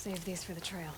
save these for the trail.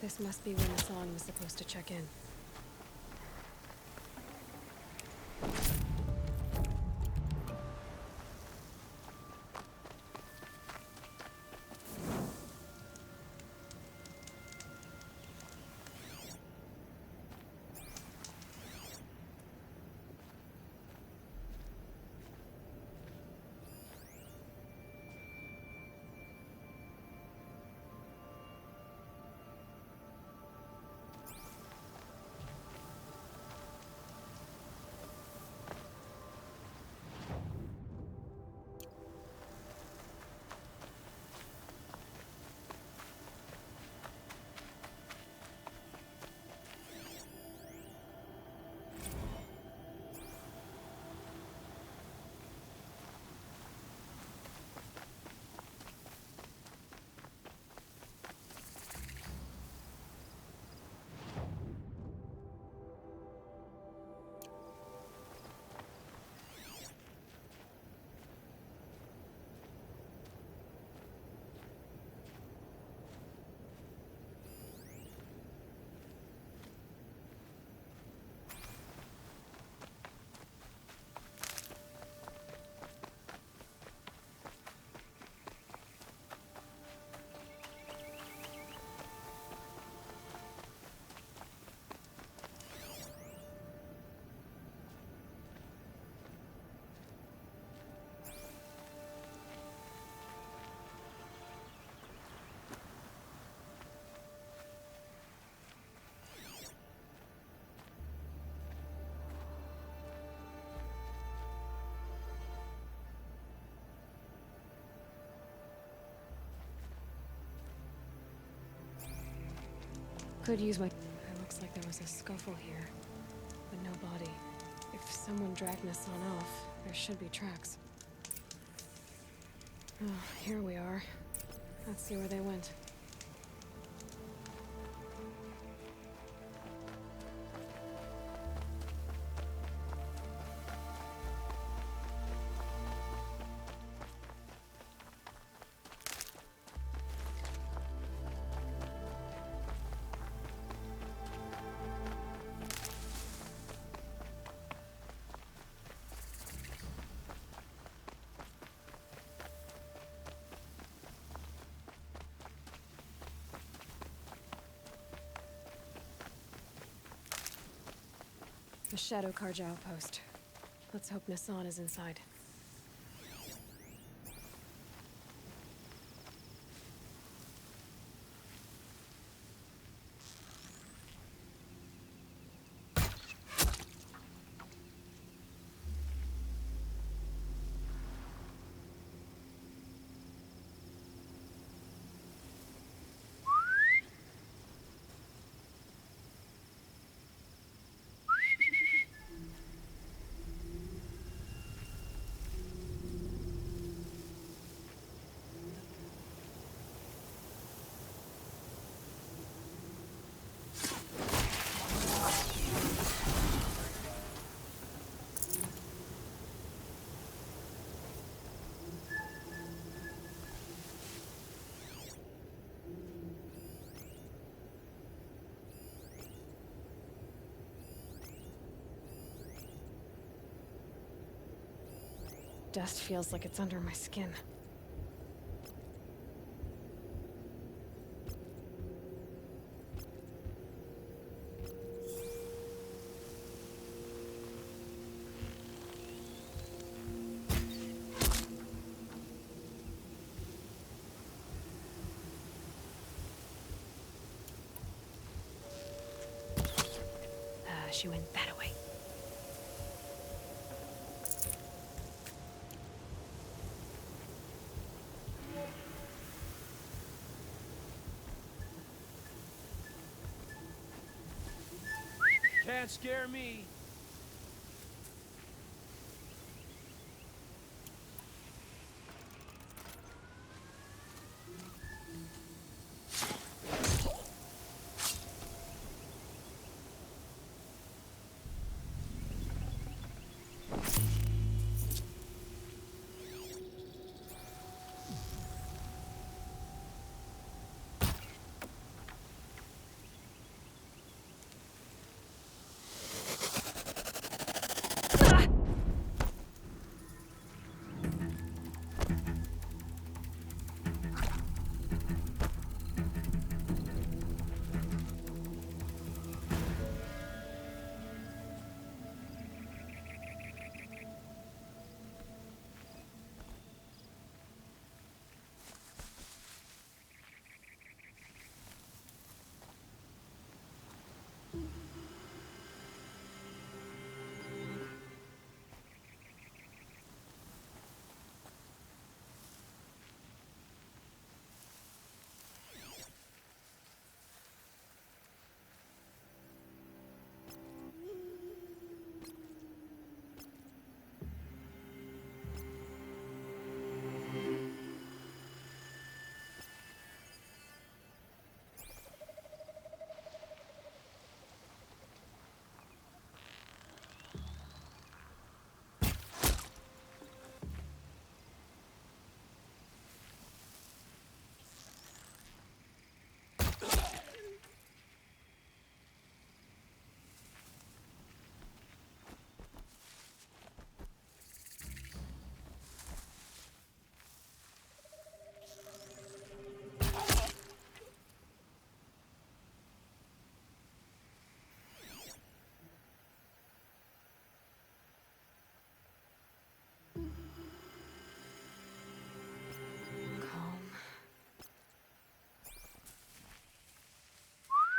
This must be when the song was supposed to check in. Could use my... It looks like there was a scuffle here, but no body. If someone dragged Nassan off, there should be tracks. Oh, here we are. Let's see where they went. The Shadow Karja outpost. Let's hope Nassan is inside. Dust feels like it's under my skin. She went that way. Can't scare me.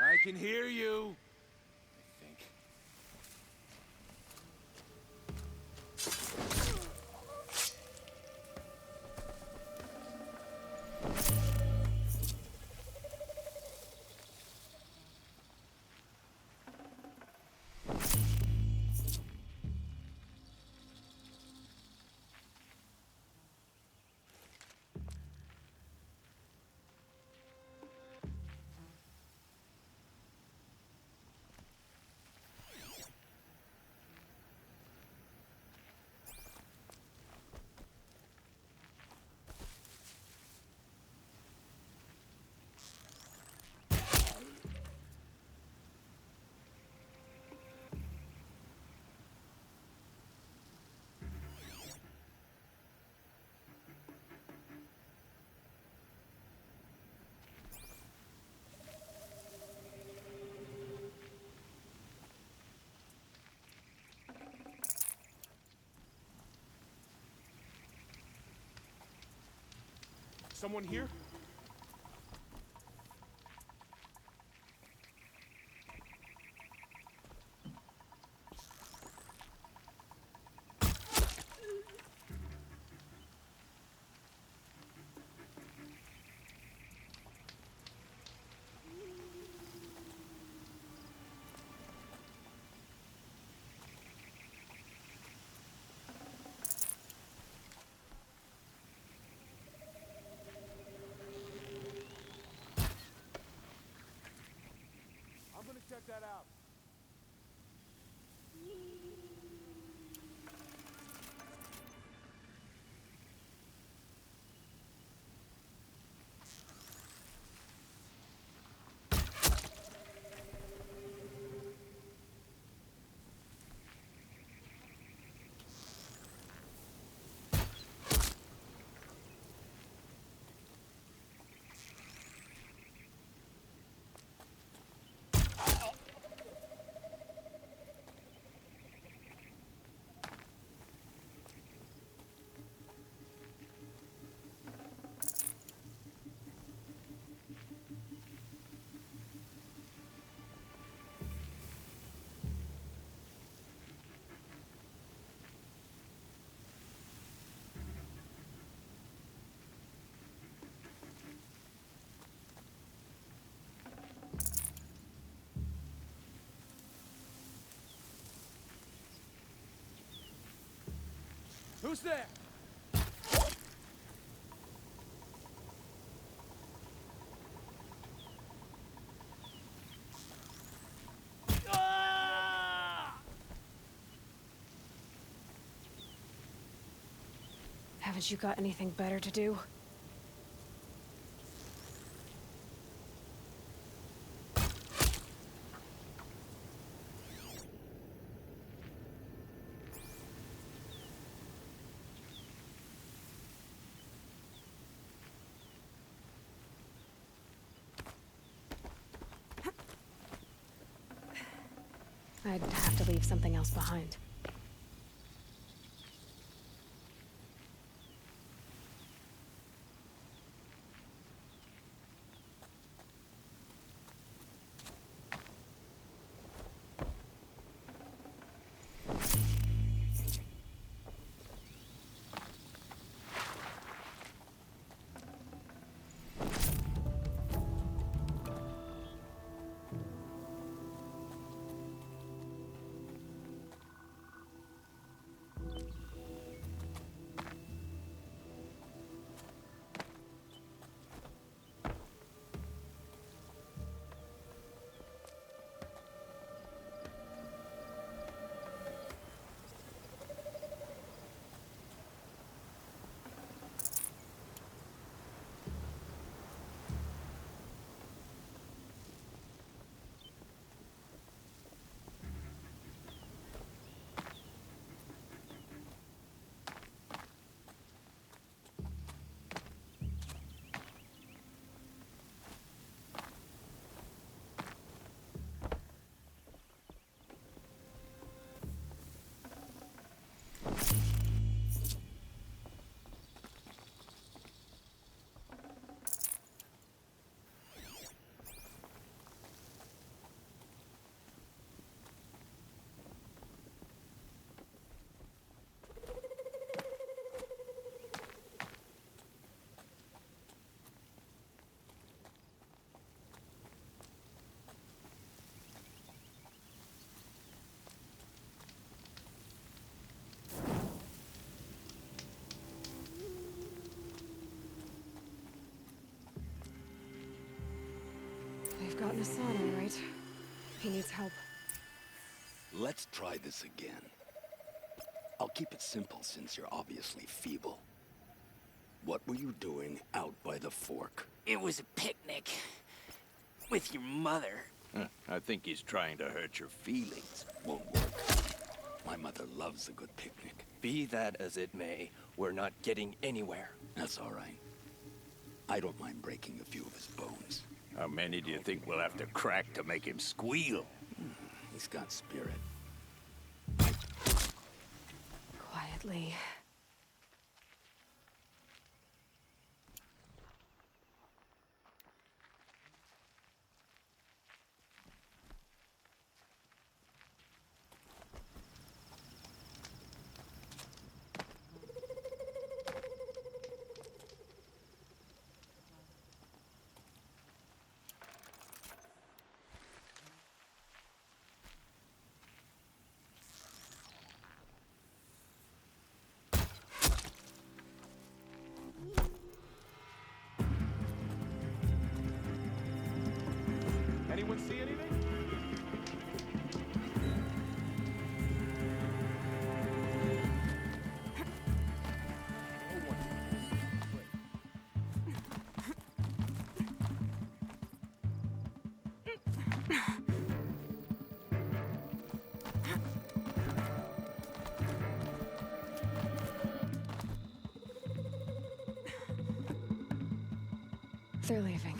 I can hear you. I think. Someone here? I'm gonna check that out. Who's there? Haven't you got anything better to do? I'd have to leave something else behind. They've gotten Hassan, all right. He needs help. Let's try this again. I'll keep it simple since you're obviously feeble. What were you doing out by the fork? It was a picnic. With your mother. I think he's trying to hurt your feelings. Won't work. My mother loves a good picnic. Be that as it may, we're not getting anywhere. That's all right. I don't mind breaking a few of his bones. How many do you think we'll have to crack to make him squeal? He's got spirit. Quietly. Anyone see anything? They're leaving.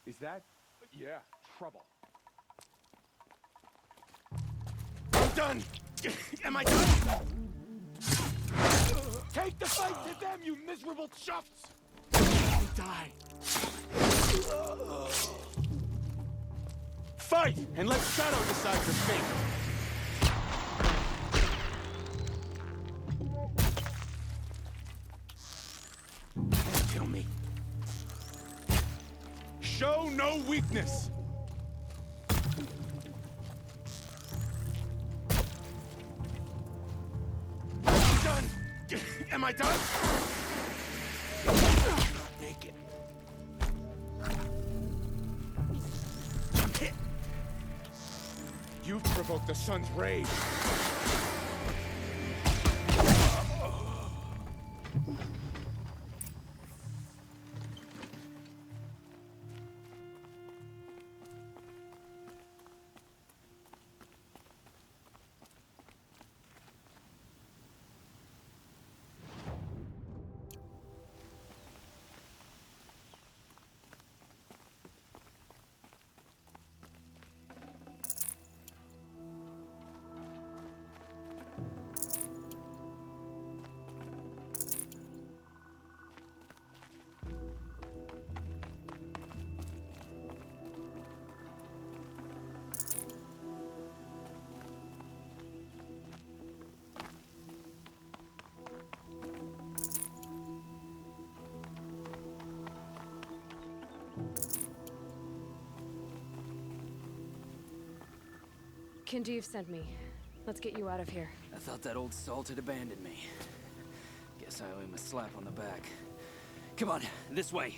Is that? Yeah, trouble. I'm done! Am I done? Take the fight to them, you miserable chufts! Die. Fight, and let Shadow decide your fate. no weakness! Done! Am I done? Naked. You've provoked the sun's rage. Kinjeev sent me. Let's get you out of here. I thought that old salt had abandoned me. Guess I owe him a slap on the back. Come on, this way.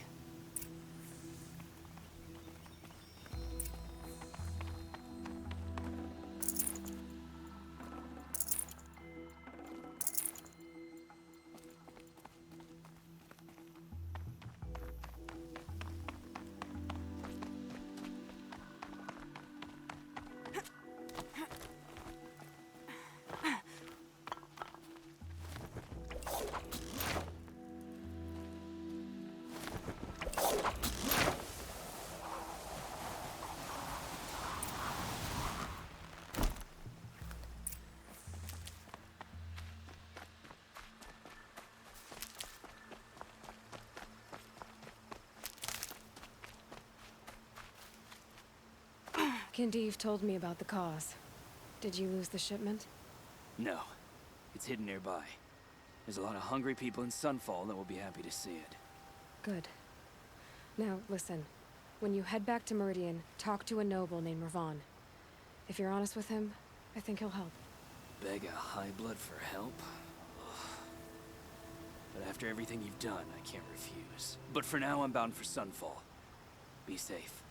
Kinjeev told me about the cause. Did you lose the shipment? No. It's hidden nearby. There's a lot of hungry people in Sunfall that will be happy to see it. Good. Now, listen. When you head back to Meridian, talk to a noble named Ravan. If you're honest with him, I think he'll help. Beg a high blood for help? Ugh. But after everything you've done, I can't refuse. But for now, I'm bound for Sunfall. Be safe.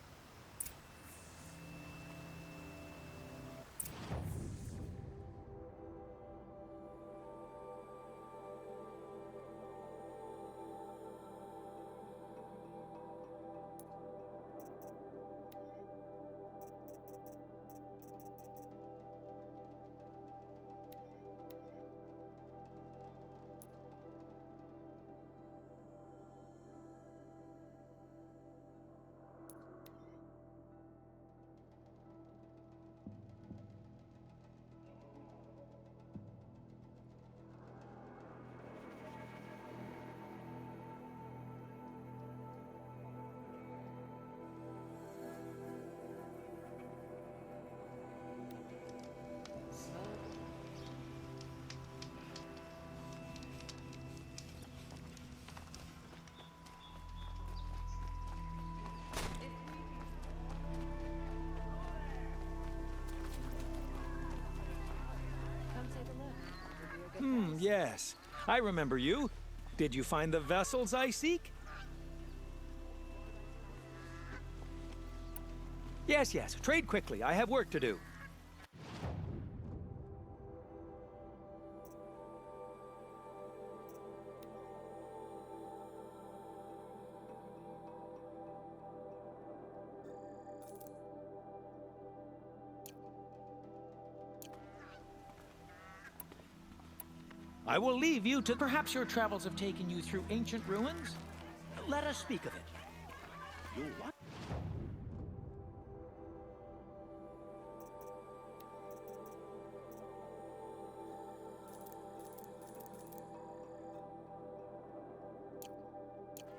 Yes. I remember you. Did you find the vessels I seek? Yes, yes. Trade quickly. I have work to do. I will leave you to... Perhaps your travels have taken you through ancient ruins? Let us speak of it. You'll what?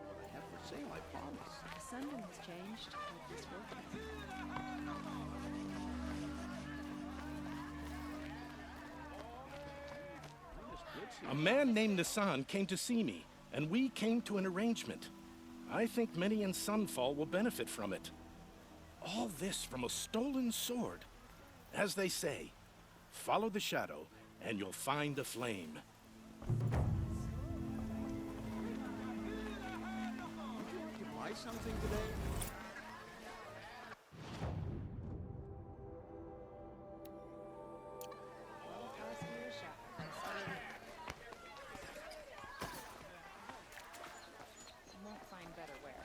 What I have for sale, I promise. The Sundown has changed. Hope this will. A man named Nissan came to see me, and we came to an arrangement. I think many in Sunfall will benefit from it. All this from a stolen sword. As they say, follow the shadow and you'll find the flame. Buy something today? Won't find better wares.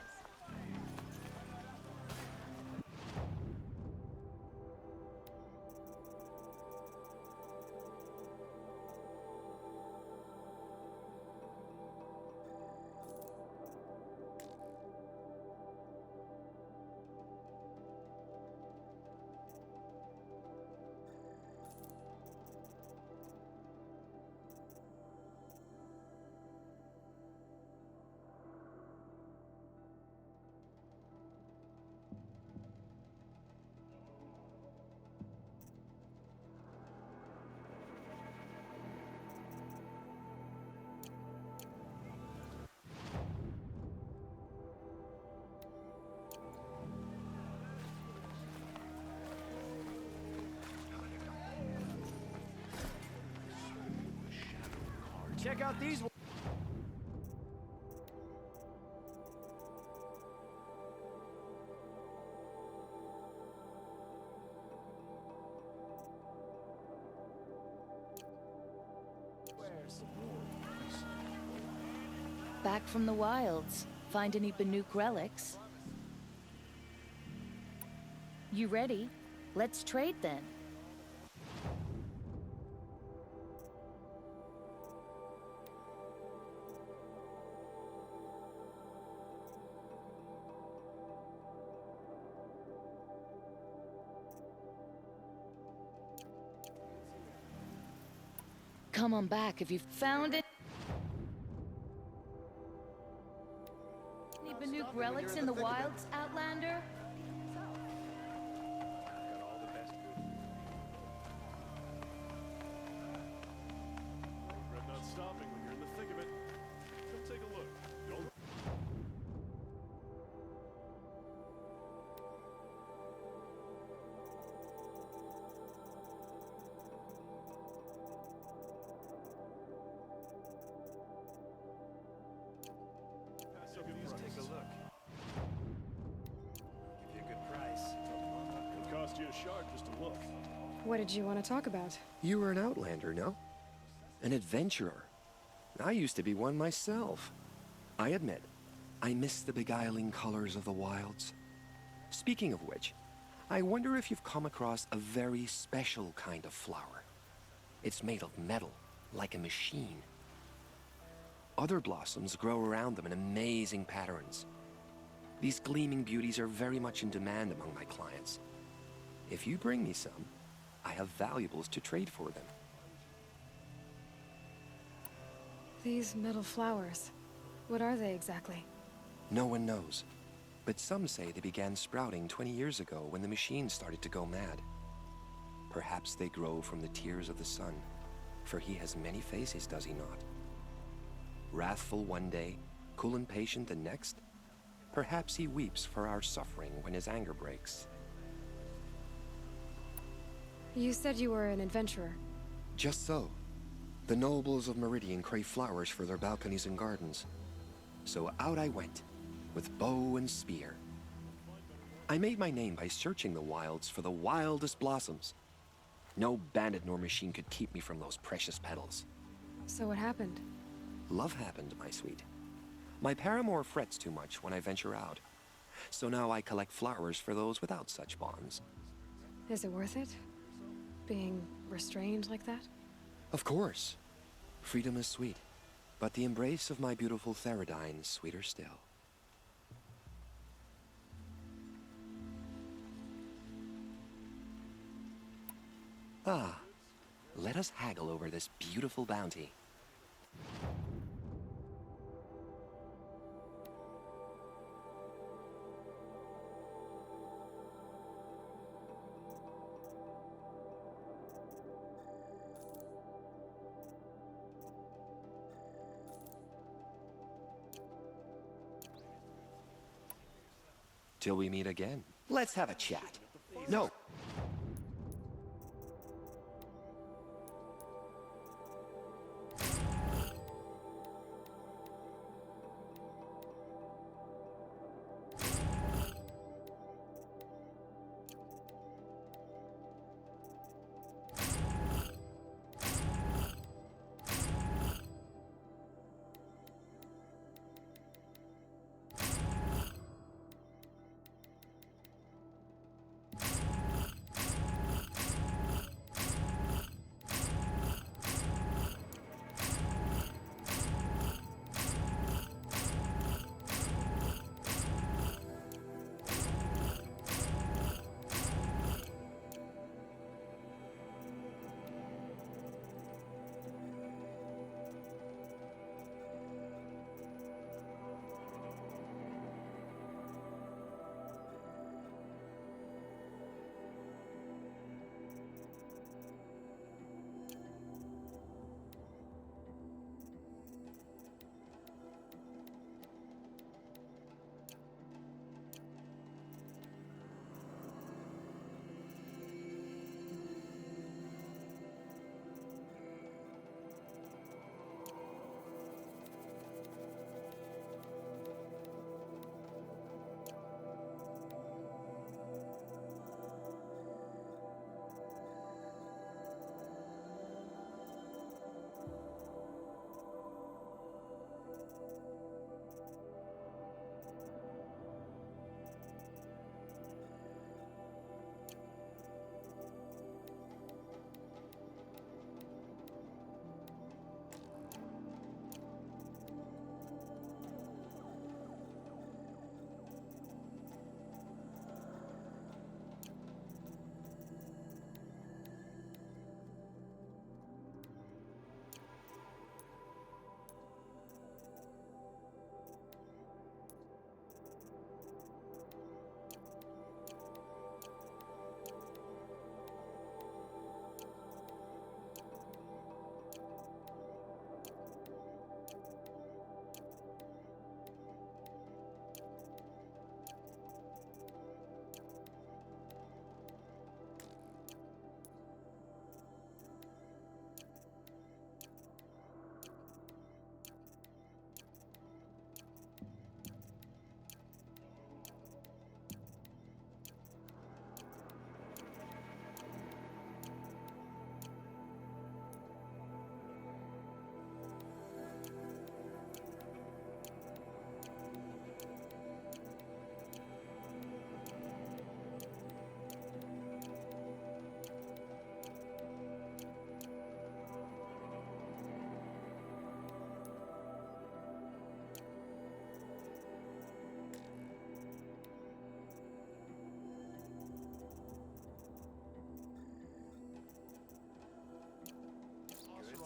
Check out these. Back from the wilds. Find any Banuk relics? You ready? Let's trade then. Come on back if you've found it. Any Banuk relics in the wilds, Outlander? Regret not stopping when you're in the thick of it. Come take a look. Don't... Take a look. Give you a good price. It'll cost you a shard just to look. What did you want to talk about? You were an outlander, no? An adventurer. I used to be one myself. I admit, I miss the beguiling colors of the wilds. Speaking of which, I wonder if you've come across a very special kind of flower. It's made of metal, like a machine. Other blossoms grow around them in amazing patterns. These gleaming beauties are very much in demand among my clients. If you bring me some, I have valuables to trade for them. These metal flowers. What are they exactly? No one knows, but some say they began sprouting 20 years ago when the machine started to go mad. Perhaps they grow from the tears of the sun, for he has many faces, does he not? Wrathful one day, cool and patient the next. Perhaps he weeps for our suffering when his anger breaks. You said you were an adventurer. Just so. The nobles of Meridian crave flowers for their balconies and gardens. So out I went, with bow and spear. I made my name by searching the wilds for the wildest blossoms. No bandit nor machine could keep me from those precious petals. So what happened? Love happened, my sweet. My paramour frets too much when I venture out. So now I collect flowers for those without such bonds. Is it worth it? Being restrained like that? Of course. Freedom is sweet, but the embrace of my beautiful Theridine is sweeter still. Ah, let us haggle over this beautiful bounty. Till we meet again. Let's have a chat. No.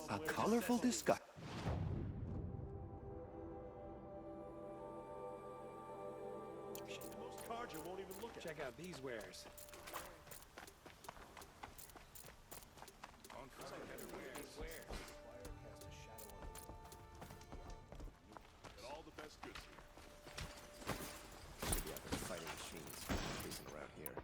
A colorful discussion. Most cards you won't even look at. Check out these wares. Got all the best goods here. Should be other fighting machines chasing around here.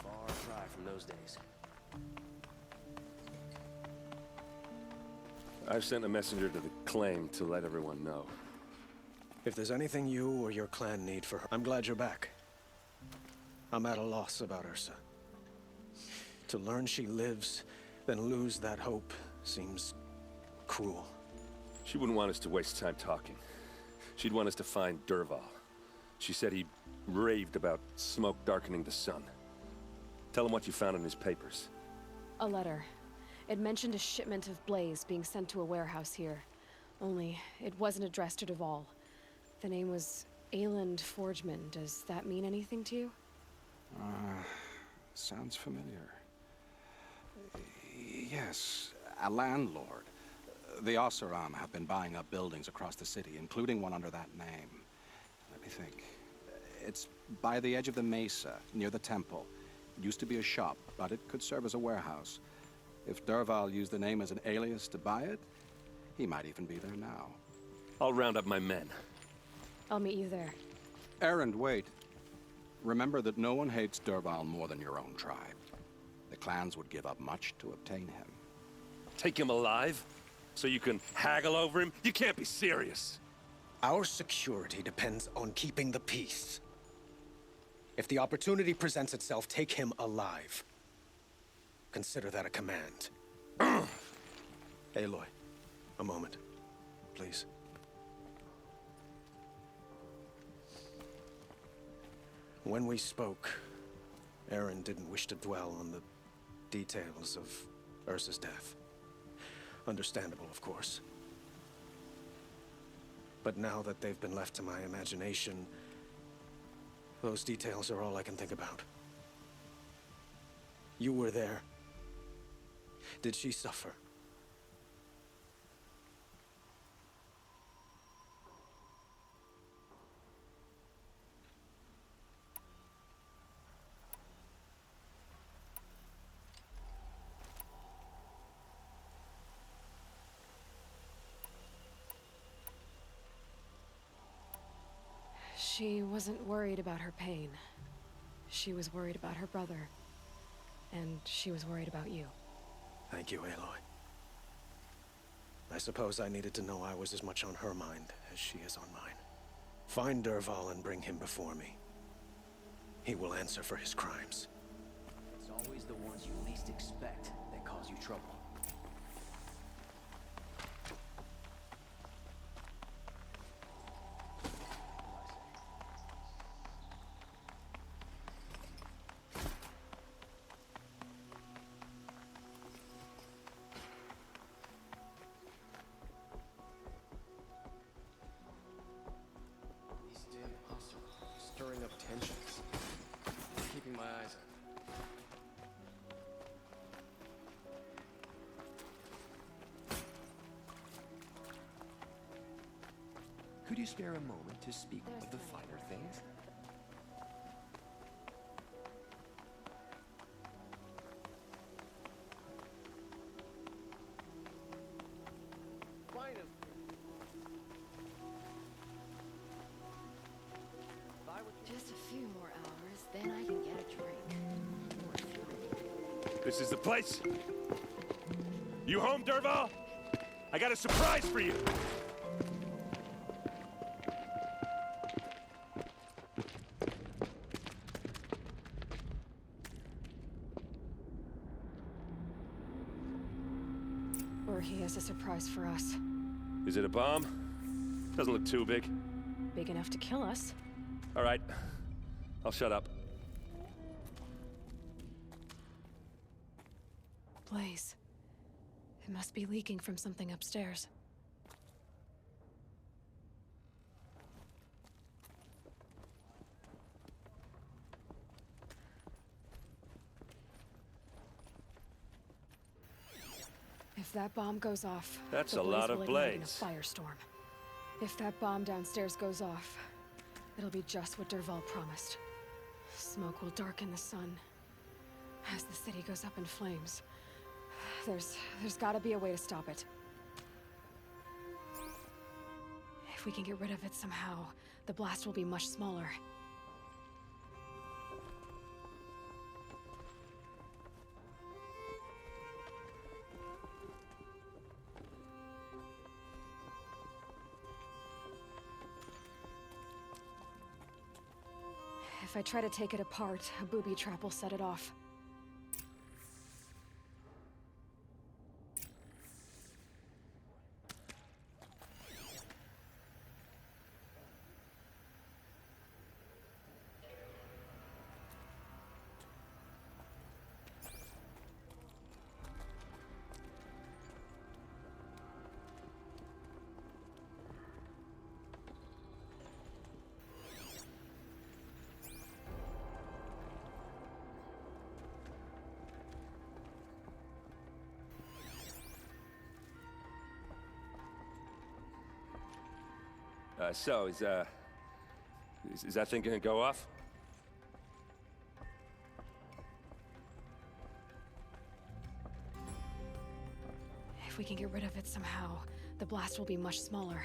Far cry from those days. I've sent a messenger to the claim to let everyone know. If there's anything you or your clan need for her, I'm glad you're back. I'm at a loss about Ursa. To learn she lives, then lose that hope seems cruel. She wouldn't want us to waste time talking. She'd want us to find Derval. She said he raved about smoke darkening the sun. Tell him what you found in his papers. A letter. It mentioned a shipment of blaze being sent to a warehouse here. Only, it wasn't addressed to Derval. The name was Ayland Forgeman. Does that mean anything to you? Sounds familiar. Yes, a landlord. The Oseram have been buying up buildings across the city, including one under that name. Let me think. It's by the edge of the mesa, near the temple. It used to be a shop, but it could serve as a warehouse. If Dervahl used the name as an alias to buy it, he might even be there now. I'll round up my men. I'll meet you there. Erend, wait. Remember that no one hates Dervahl more than your own tribe. The clans would give up much to obtain him. Take him alive? So you can haggle over him? You can't be serious. Our security depends on keeping the peace. If the opportunity presents itself, take him alive. Consider that a command. Aloy, a moment, please. When we spoke, Erend didn't wish to dwell on the details of Ursa's death. Understandable, of course. But now that they've been left to my imagination, those details are all I can think about. You were there. Did she suffer? She wasn't worried about her pain. She was worried about her brother. And she was worried about you. Thank you, Aloy. I suppose I needed to know I was as much on her mind as she is on mine. Find Dervahl and bring him before me. He will answer for his crimes. It's always the ones you least expect that cause you trouble. Stirring up tensions. Keeping my eyes on. Could you spare a moment to speak of the finer things? Just a few more hours, then I can get a drink. This is the place. You home, Dervahl? I got a surprise for you. Or he has a surprise for us. Is it a bomb? Doesn't look too big. Big enough to kill us. All right. I'll shut up. Blaze. It must be leaking from something upstairs. If that bomb goes off, that's the a lot blaze of will ignite in a blaze. firestorm. If that bomb downstairs goes off, it'll be just what Dervahl promised. Smoke will darken the sun as the city goes up in flames. There's gotta be a way to stop it. If we can get rid of it somehow, the blast will be much smaller. If I try to take it apart, a booby trap will set it off. So, is that thing gonna go off? If we can get rid of it somehow, the blast will be much smaller.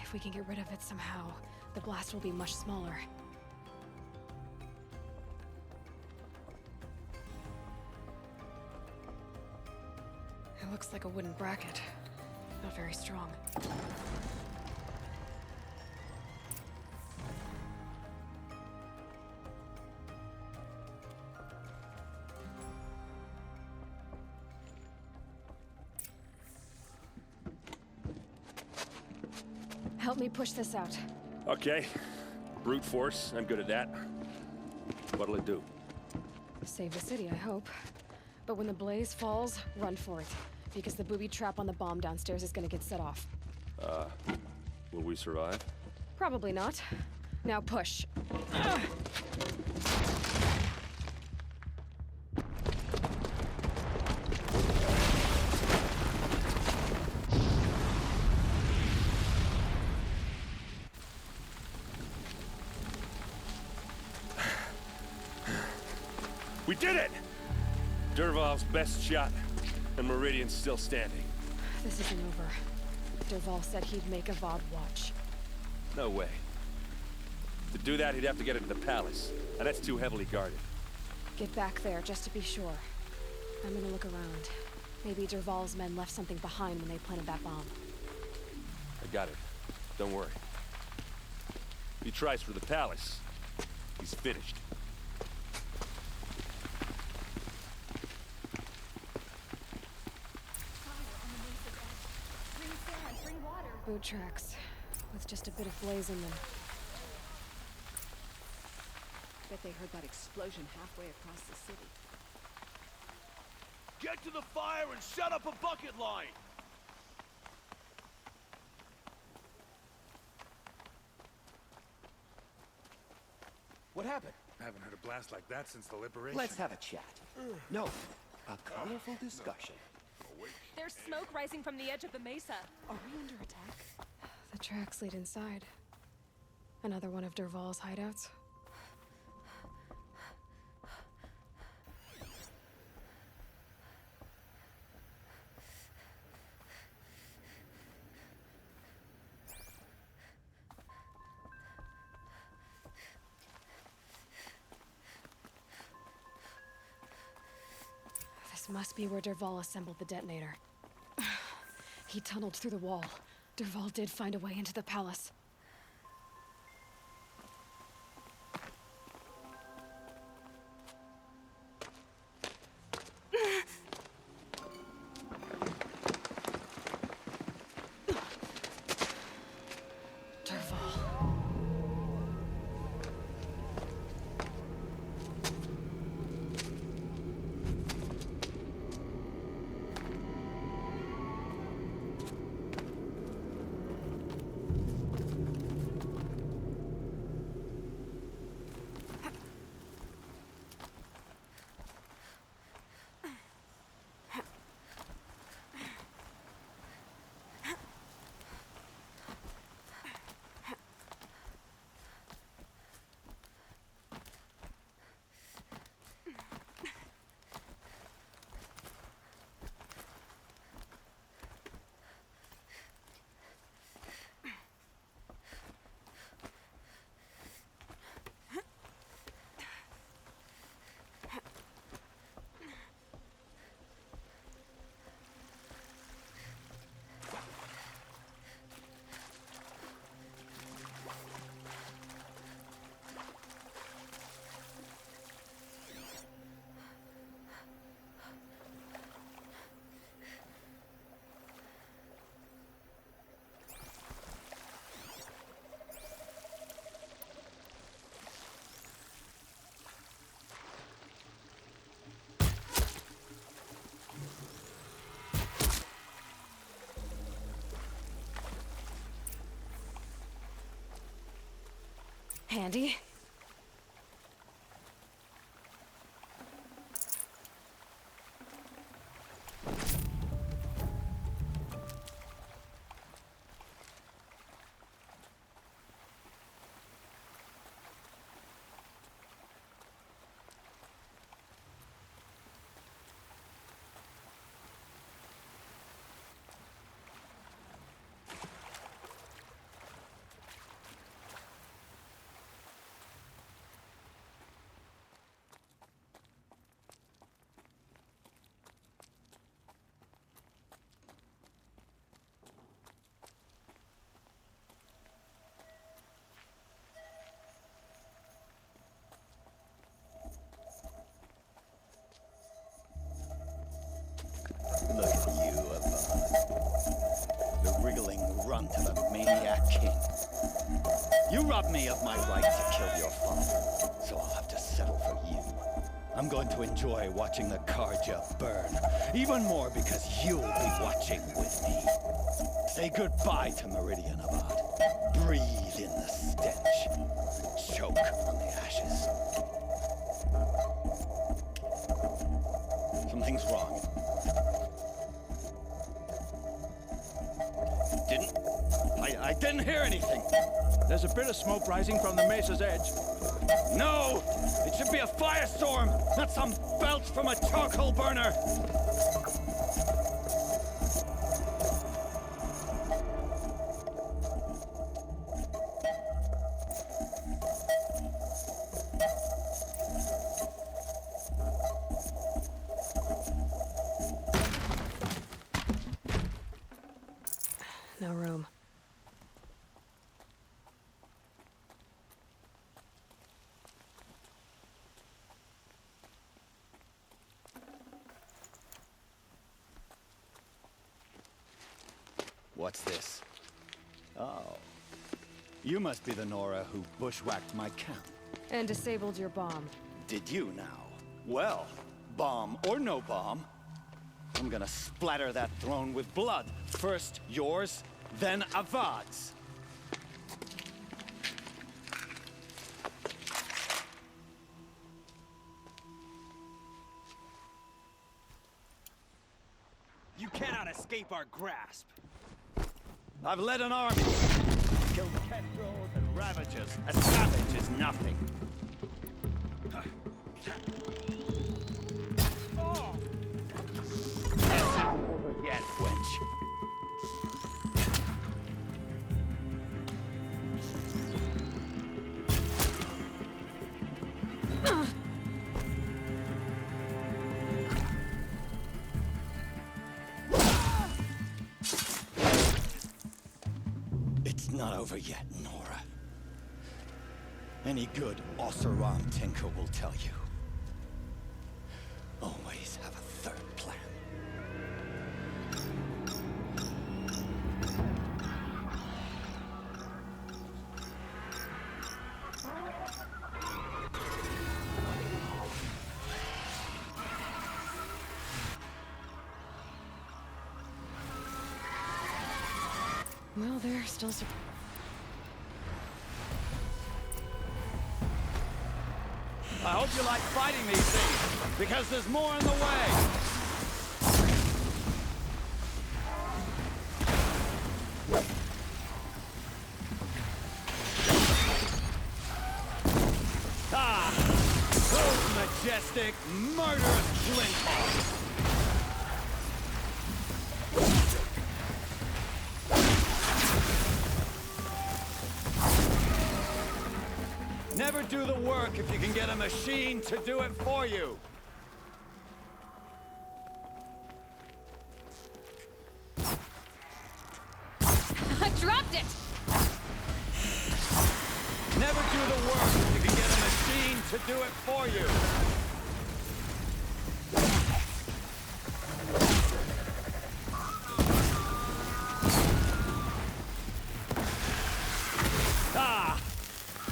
If we can get rid of it somehow, the blast will be much smaller. It looks like a wooden bracket. Not very strong. Help me push this out. Okay. Brute force, I'm good at that. What'll it do? Save the city, I hope. But when the blaze falls, run for it. Because the booby trap on the bomb downstairs is gonna get set off. Will we survive? Probably not. Now push. We did it! Dervahl's best shot, and Meridian's still standing. This isn't over. Dervahl said he'd make Avad watch. No way. To do that, he'd have to get into the palace, and that's too heavily guarded. Get back there, just to be sure. I'm gonna look around. Maybe Dervahl's men left something behind when they planted that bomb. I got it. Don't worry. If he tries for the palace, he's finished. Boot tracks, with just a bit of blaze in them. Bet they heard that explosion halfway across the city. Get to the fire and set up a bucket line! What happened? I haven't heard a blast like that since the liberation. Let's have a chat. No, a colorful discussion. There's smoke rising from the edge of the mesa. Are we under attack? The tracks lead inside. Another one of Dervahl's hideouts. This must be where Dervahl assembled the detonator. He tunneled through the wall. Dervahl did find a way into the palace. Handy. Look at you, Avad. The wriggling runt of a maniac king. You robbed me of my right to kill your father, so I'll have to settle for you. I'm going to enjoy watching the Karja burn, even more because you'll be watching with me. Say goodbye to Meridian, Avad. Breathe in the stench. Choke on the ashes. Something's wrong. I didn't hear anything. There's a bit of smoke rising from the mesa's edge. No! It should be a firestorm, not some belch from a charcoal burner! No room. What's this? Oh. You must be the Nora who bushwhacked my camp. And disabled your bomb. Did you now? Well, bomb or no bomb, I'm gonna splatter that throne with blood. First yours, then Avad's. You cannot escape our grasp. I've led an army. Killed kestrels and ravagers. A savage is nothing. Never yet, wench. It's not over yet, Nora. Any good Oseram tinker will tell you. Always have a third plan. Well, they're still I hope you like fighting these things, because there's more in the way. Ah! Those majestic, murderous flinthawks! Never do the work if you can get a machine to do it for you. I dropped it! Never do the work if you can get a machine to do it for you. Ah!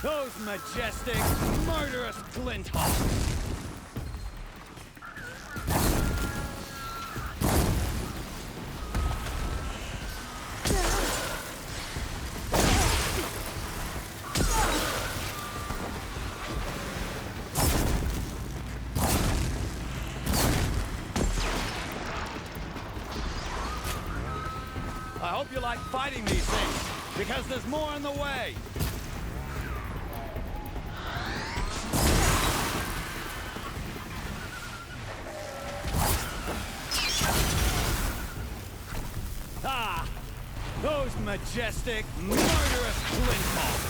Those majestic, murderous flinthawks! I hope you like fighting these things, because there's more on the way! Ah! Those majestic, murderous flinthawks!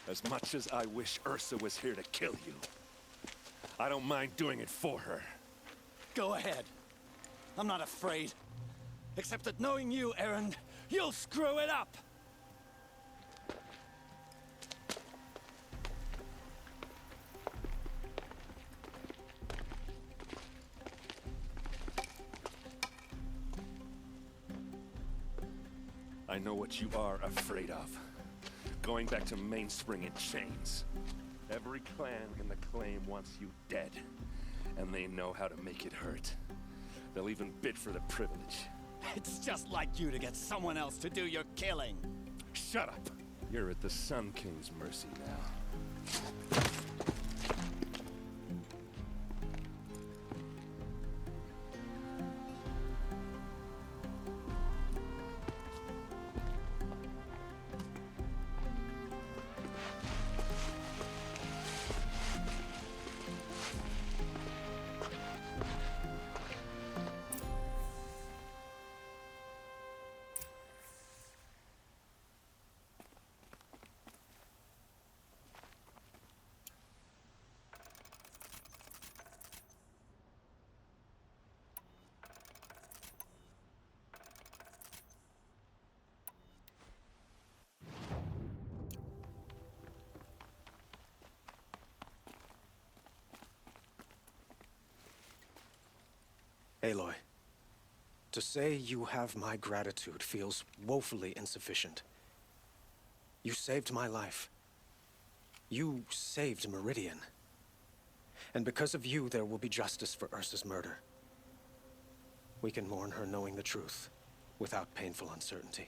As much as I wish Ursa was here to kill you, I don't mind doing it for her. Go ahead. I'm not afraid. Except that knowing you, Erend, you'll screw it up! I know what you are afraid of. Going back to Mainspring in chains. Every clan in the claim wants you dead. And they know how to make it hurt. They'll even bid for the privilege. It's just like you to get someone else to do your killing. Shut up! You're at the Sun King's mercy now. Aloy, to say you have my gratitude feels woefully insufficient. You saved my life. You saved Meridian. And because of you, there will be justice for Ursa's murder. We can mourn her knowing the truth, without painful uncertainty.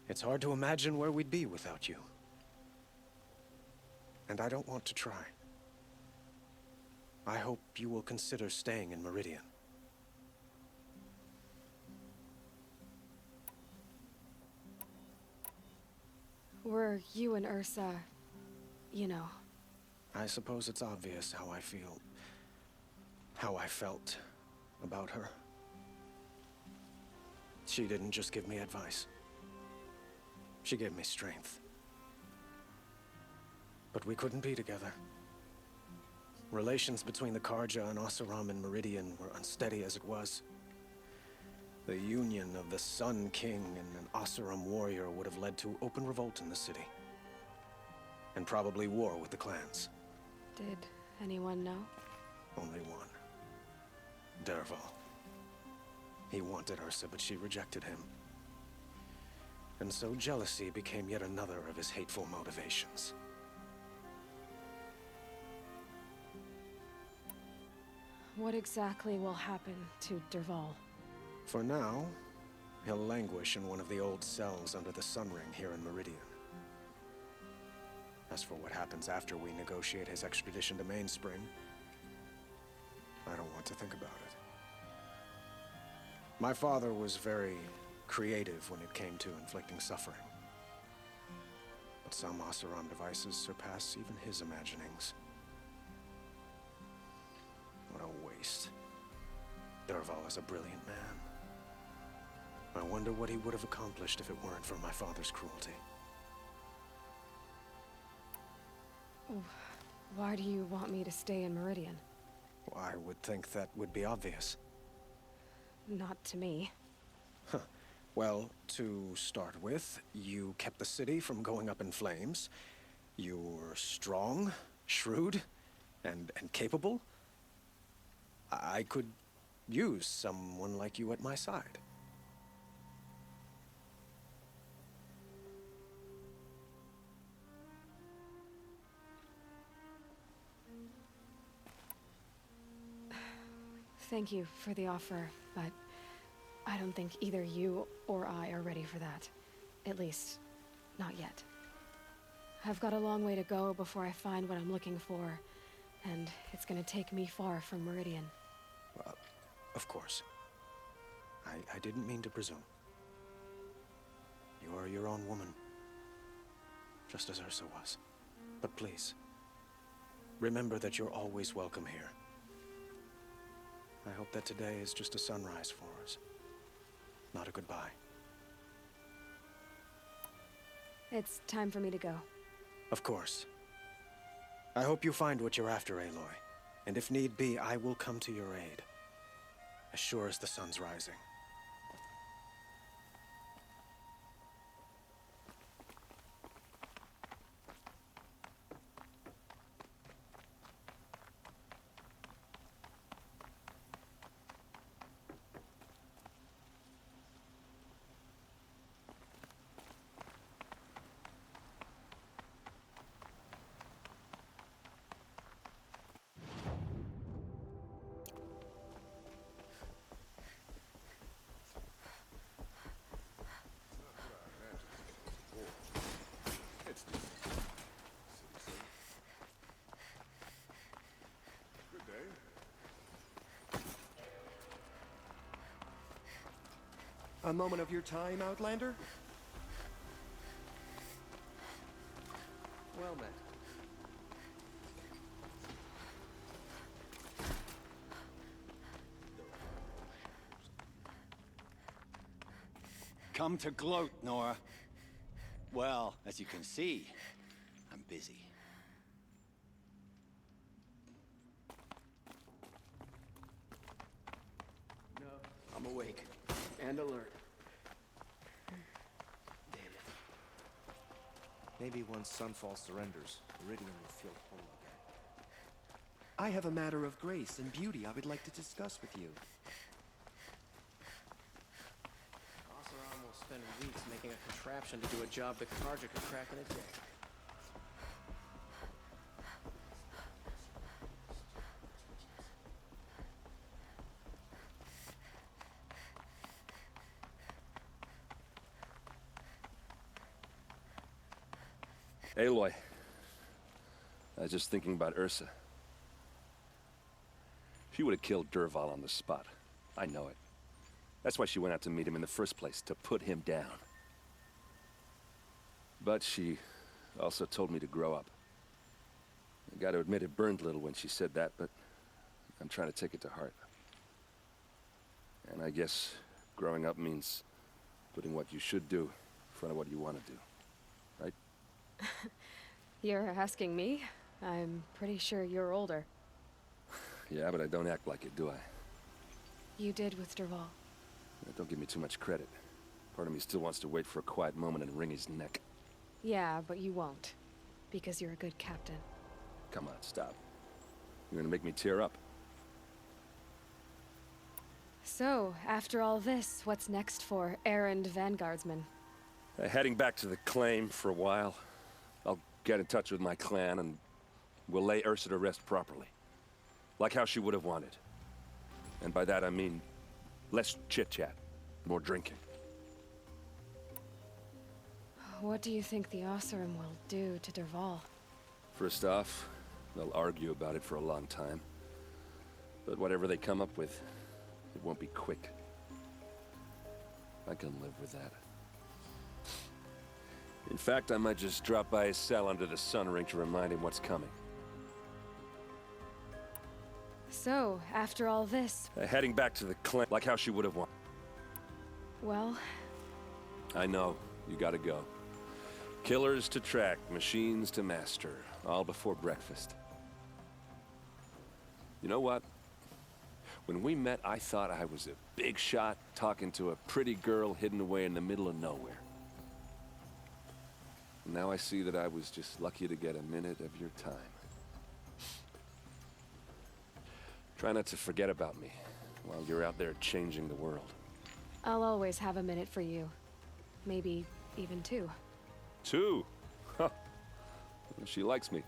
It's hard to imagine where we'd be without you. And I don't want to try. I hope you will consider staying in Meridian. Were you and Ursa, you know? I suppose it's obvious how I feel, how I felt about her. She didn't just give me advice. She gave me strength. But we couldn't be together. Relations between the Karja and Oseram and Meridian were unsteady as it was. The union of the Sun King and an Oseram warrior would have led to open revolt in the city. And probably war with the clans. Did anyone know? Only one. Dervahl. He wanted Ursa, but she rejected him. And so jealousy became yet another of his hateful motivations. What exactly will happen to Dervahl? For now, he'll languish in one of the old cells under the Sun Ring here in Meridian. As for what happens after we negotiate his extradition to Mainspring, I don't want to think about it. My father was very creative when it came to inflicting suffering. But some Oseram devices surpass even his imaginings. What a waste. Dervahl is a brilliant man. I wonder what he would have accomplished if it weren't for my father's cruelty. Why do you want me to stay in Meridian? I would think that would be obvious. Not to me. Huh. Well, to start with, you kept the city from going up in flames. You were strong, shrewd, and capable. I could use someone like you at my side. Thank you for the offer, but I don't think either you or I are ready for that. At least, not yet. I've got a long way to go before I find what I'm looking for, and it's gonna take me far from Meridian. Well, of course. I didn't mean to presume. You are your own woman, just as Ursa was. But please, remember that you're always welcome here. I hope that today is just a sunrise for us, not a goodbye. It's time for me to go. Of course. I hope you find what you're after, Aloy. And if need be, I will come to your aid. As sure as the sun's rising. A moment of your time, Outlander? Well met. Come to gloat, Nora. Well, as you can see, I'm busy. No, I'm awake. And alert. Damn it. Maybe once Sunfall surrenders, Meridian will feel whole again. I have a matter of grace and beauty I would like to discuss with you. Oseram will spend weeks making a contraption to do a job the Carja could crack in a day. Aloy, I was just thinking about Ursa. She would have killed Dervahl on the spot. I know it. That's why she went out to meet him in the first place, to put him down. But she also told me to grow up. I gotta admit it burned a little when she said that, but I'm trying to take it to heart. And I guess growing up means putting what you should do in front of what you want to do. Right? You're asking me? I'm pretty sure you're older. Yeah, but I don't act like it, do I? You did with Dervahl. Don't give me too much credit. Part of me still wants to wait for a quiet moment and wring his neck. Yeah, but you won't. Because you're a good captain. Come on, stop. You're gonna make me tear up. So, after all this, what's next for errand vanguardsman? Heading back to the claim for a while. I'll get in touch with my clan and we'll lay Ursa to rest properly. Like how she would have wanted. And by that I mean less chit-chat, more drinking. What do you think the Oseram will do to Dervahl? First off, they'll argue about it for a long time. But whatever they come up with, it won't be quick. I can live with that. In fact, I might just drop by his cell under the sun ring to remind him what's coming. So, after all this... Heading back to the clan, like how she would have wanted. Well... I know, you gotta go. Killers to track, machines to master, all before breakfast. You know what? When we met, I thought I was a big shot talking to a pretty girl hidden away in the middle of nowhere. Now I see that I was just lucky to get a minute of your time. Try not to forget about me while you're out there changing the world. I'll always have a minute for you. Maybe even two. 2? Huh. She likes me.